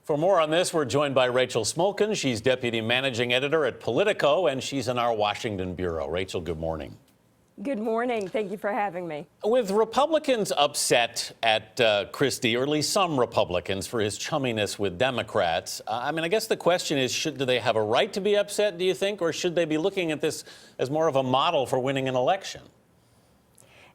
For more on this, we're joined by Rachel Smolkin. She's deputy managing editor at Politico, and she's in our Washington bureau. Rachel, good morning. Good morning. Thank you for having me. With Republicans upset at Christie, or at least some Republicans, for his chumminess with Democrats, I guess the question is, do they have a right to be upset, do you think, or should they be looking at this as more of a model for winning an election?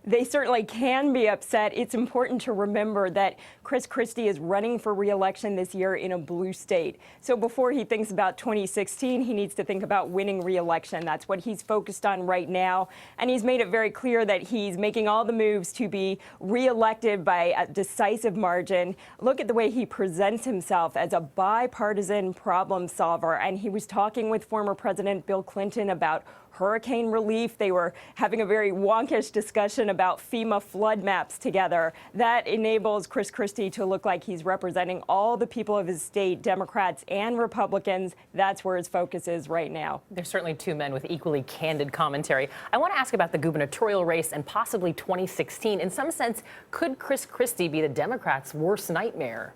They certainly can be upset. It's important to remember that Christie is running for re-election this year in a blue state. So before he thinks about 2016, he needs to think about winning re-election. That's what he's focused on right now. And he's made it very clear that he's making all the moves to be re-elected by a decisive margin. Look at the way he presents himself as a bipartisan problem solver. And he was talking with former President Bill Clinton about hurricane relief. They were having a very wonkish discussion about FEMA flood maps together. That enables Christie to look like he's representing all the people of his state, Democrats and Republicans. That's where his focus is right now. There's certainly two men with equally candid commentary. I want to ask about the gubernatorial race and possibly 2016. In some sense, could Christie be the Democrats' worst nightmare?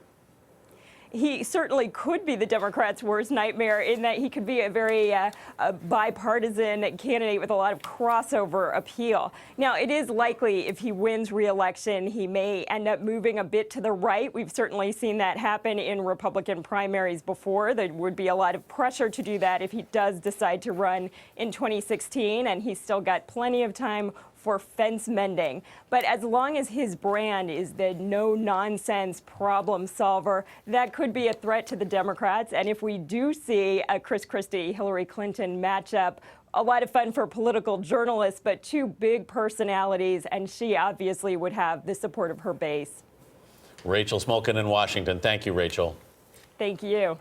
He certainly could be the Democrats' worst nightmare in that he could be a very bipartisan candidate with a lot of crossover appeal. Now, it is likely if he wins re-election, he may end up moving a bit to the right. We've certainly seen that happen in Republican primaries before. There would be a lot of pressure to do that if he does decide to run in 2016, and he's still got plenty of time for fence mending. But as long as his brand is the no-nonsense problem solver, that could be a threat to the Democrats. And if we do see a Christie-Hillary Clinton matchup, a lot of fun for political journalists, but two big personalities, and she obviously would have the support of her base. Rachel Smolkin in Washington. Thank you, Rachel. Thank you.